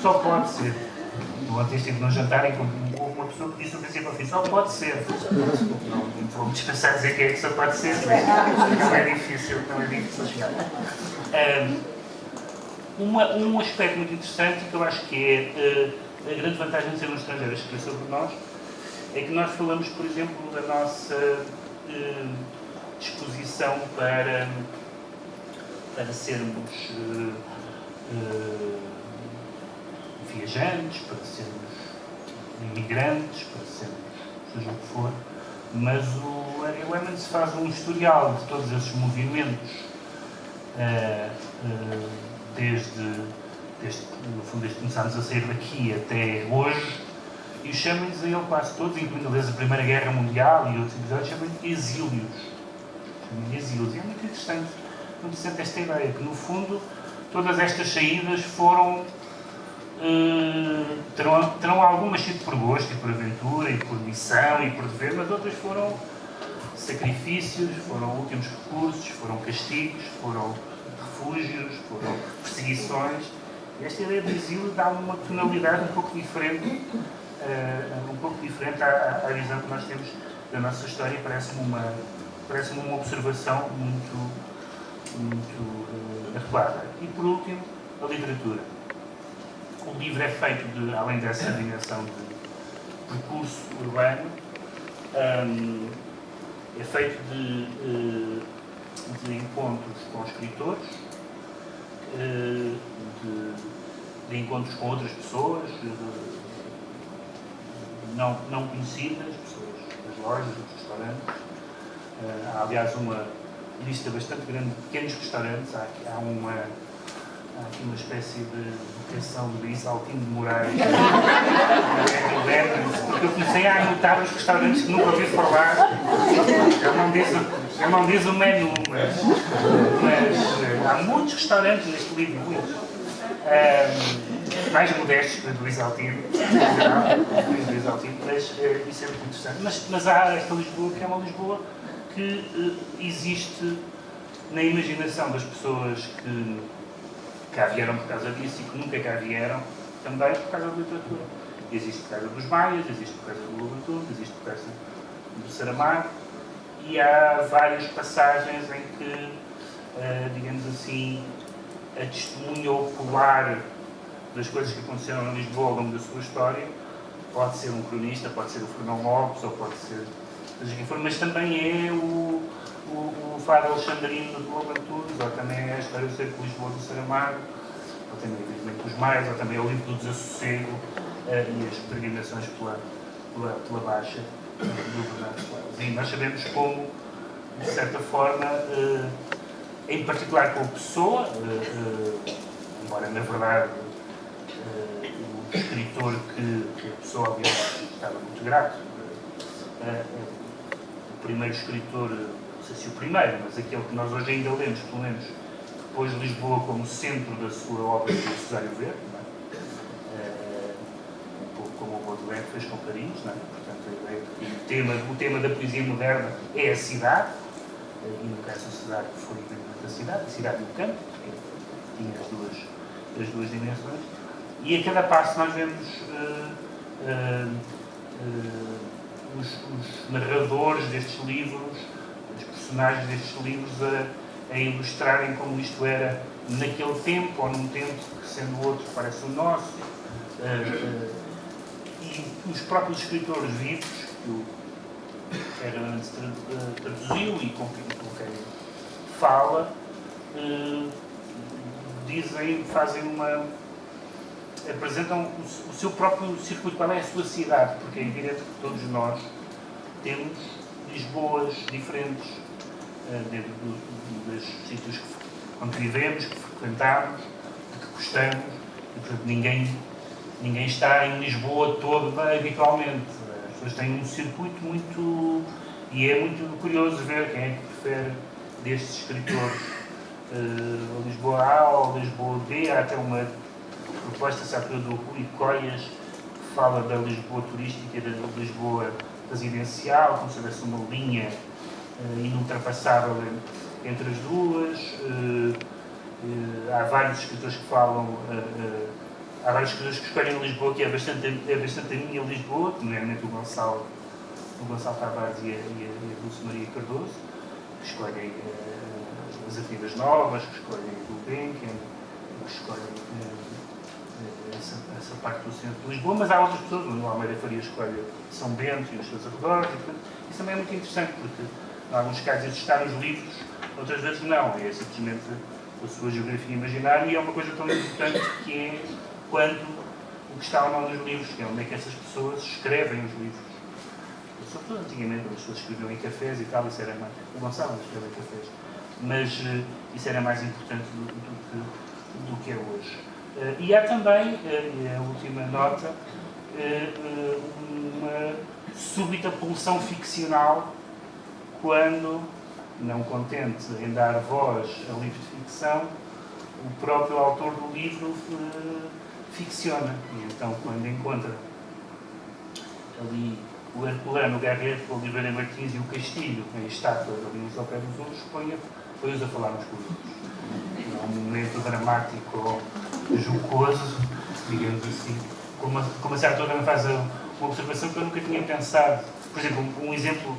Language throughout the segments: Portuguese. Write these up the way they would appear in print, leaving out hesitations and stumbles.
Só pode ser. Ontem estive num jantar em que uma pessoa que disse no princípio ao fim, só pode ser. Não vou-me dispensar dizer que é que só pode ser, mas não é difícil chegar. Um aspecto muito interessante que eu acho que é a grande vantagem de ser um estrangeiro a escrever sobre nós é que nós falamos, por exemplo, da nossa disposição para sermos viajantes, para sermos imigrantes, para sermos seja o que for, mas o Ari Lemons faz um historial de todos esses movimentos desde no fundo, desde que começámos a sair daqui até hoje, e chama-lhes a ele quase todos, incluindo desde a Primeira Guerra Mundial e outros episódios, chamam-lhe exílios. E é muito interessante esta ideia, que no fundo todas estas saídas foram terão algumas sido por gosto e por aventura e por missão e por dever, mas outras foram sacrifícios, foram últimos recursos, foram castigos, foram refúgios, foram perseguições. E esta ideia do exílio dá uma tonalidade um pouco diferente à visão que nós temos da nossa história, e parece-me uma observação muito adequada. E por último, a literatura. O livro é feito além dessa dimensão de percurso urbano, é feito de encontros com escritores, de encontros com outras pessoas não conhecidas, pessoas das lojas, dos restaurantes. Há, aliás, uma lista bastante grande de pequenos restaurantes. Há aqui uma espécie de vocação de Isaltino de Moraes, porque eu comecei a anotar os restaurantes que nunca ouvi falar. Ele não diz o menu, mas há muitos restaurantes neste livro, muitos. Mais modestos do Isaltino, mas isso é muito interessante. Mas há esta Lisboa, que é uma Lisboa que existe na imaginação das pessoas que cá vieram por causa disso e que nunca cá vieram, também por causa da literatura. Existe por causa dos Maias, existe por causa do Lobato, existe por causa do Saramago, e há várias passagens em que, digamos assim, a testemunha ocular das coisas que aconteceram em Lisboa ao longo da sua história pode ser um cronista, pode ser o Fernão Lopes, ou pode ser seja quem for, mas também é o Fado Alexandrino do Lobo Antunes, ou também é a História do Cerco de Lisboa do Saramago, ou também, evidentemente, os Mais, ou também é o livro do Desassossego e as peregrinações pela Baixa do Bernardo Soares. E nós sabemos como, de certa forma, em particular com a Pessoa, embora na verdade o escritor que a Pessoa obviamente estava muito grato, o primeiro escritor, não sei se o primeiro, mas aquele que nós hoje ainda lemos, pelo menos, que pôs Lisboa como centro da sua obra de Cesário Verde, um pouco como o Baudelaire fez com Paris, portanto a ideia de que o tema da poesia moderna é a cidade, e no caso a cidade que foi da cidade, a cidade do campo, que tinha as duas dimensões, e a cada passo nós vemos os narradores destes livros, os personagens destes livros a ilustrarem como isto era naquele tempo, ou num tempo que, sendo o outro, parece o nosso. E os próprios escritores vivos, que o Hermann traduziu e com quem fala, apresentam o seu próprio circuito, qual é a sua cidade, porque é evidente que todos nós temos Lisboas diferentes dentro dos sítios onde vivemos, que frequentamos, de que gostamos, e portanto ninguém está em Lisboa toda habitualmente. As pessoas têm um circuito muito... e é muito curioso ver quem é que prefere destes escritores, Lisboa A ou Lisboa B. Há até uma proposta, sabe, do Rui Coias, que fala da Lisboa turística e da Lisboa residencial, como se houvesse uma linha inultrapassável entre as duas. Há vários escritores que falam, há várias pessoas que escolhem Lisboa, que é bastante a minha Lisboa, nomeadamente o Gonçalo Tavares e a Dulce Maria Cardoso, que escolhem as Avenidas Novas, que escolhem o Gulbenkian, que escolhem essa parte do centro de Lisboa, mas há outras pessoas, o Almeida Faria escolhe São Bento e os seus arredores, e portanto, isso também é muito interessante, porque em alguns casos isso está nos livros, outras vezes não, é simplesmente a sua geografia imaginária, e é uma coisa tão importante que é quando o que está ou não nos livros, que é onde é que essas pessoas escrevem os livros. Sobretudo antigamente, as pessoas escreviam em cafés e tal, isso era mais... O Gonçalo escreveu em cafés, mas isso era mais importante do que é hoje. E há também, a última nota, uma súbita pulsão ficcional quando, não contente em dar voz a livros de ficção, o próprio autor do livro ficciona. E então, quando encontra ali o Herculano, o Garrett, o Oliveira Martins e o Castilho em estátuas ali ao pé dos outros, põe-os a falar uns com os outros. É um momento dramático ou jocoso, digamos assim. Como a certa altura me faz uma observação que eu nunca tinha pensado. Por exemplo, um exemplo,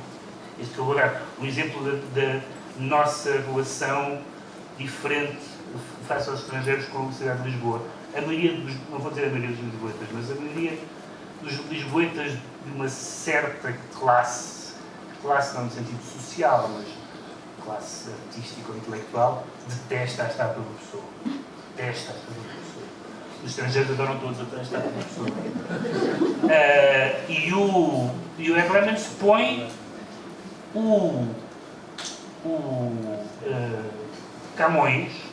este que eu vou dar, um exemplo da nossa relação diferente face aos estrangeiros com a cidade de Lisboa. A maioria dos, não vou dizer a maioria dos lisboetas, mas a maioria dos lisboetas de uma certa classe não no sentido social, mas classe artística ou intelectual, detesta a estátua do Pessoa. Detesta a estátua do Pessoa. Os estrangeiros adoram todos a estátua do Pessoa. E o Herculano põe Camões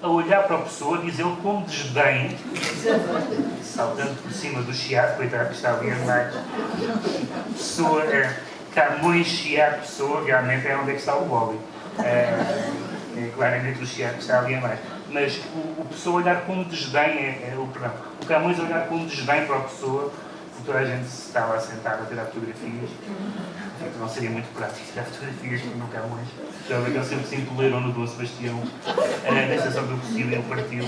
a olhar para a Pessoa, diz ele com desdém, saltando por cima do Chiado, coitado que está ali atrás. Pessoa, Camões, Chiado, Pessoa, realmente é onde é que está o Boli. É claramente o Chiado que está ali atrás. Mas o Pessoa olhar com desdém, o Camões olhar com desdém para a Pessoa, se toda a gente estava sentada a tirar fotografias, não seria muito prático tirar fotografias com o Camões. Já que ele sempre se empoleram no Dom Sebastião, na estação do Possível, ele partiu.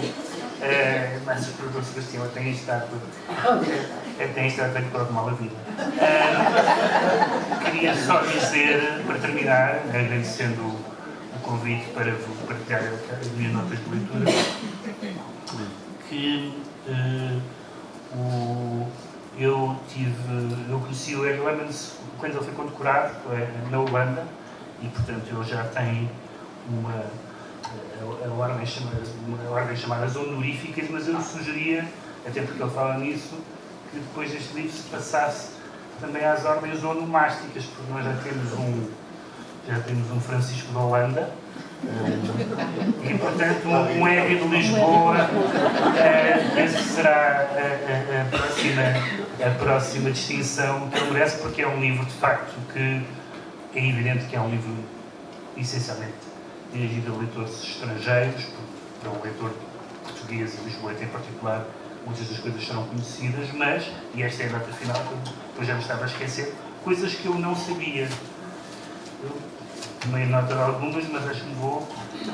Mas o Dom Sebastião tem estátua de corpo mal a vida. Queria só dizer, para terminar, agradecendo o convite para partilhar as minhas notas de leitura, que eu conheci o Herculano quando ele foi condecorado na Holanda, e portanto ele já tem uma ordem chamada as honoríficas, mas eu sugeria, até porque ele fala nisso, que depois deste livro se passasse também às ordens onomásticas, porque nós já temos um Francisco da Holanda, e portanto um R de Lisboa, penso que será a próxima distinção que ele merece, porque é um livro de facto que é evidente que é um livro essencialmente dirigido a leitores estrangeiros, para um leitor português e lisboeta em particular, muitas das coisas serão conhecidas, mas, e esta é a nota final, que eu já me estava a esquecer, coisas que eu não sabia. Eu tomei nota de algumas, mas acho que me vou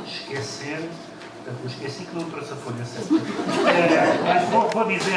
esquecer. Portanto, eu esqueci que não trouxe a folha certa. Mas vou dizer.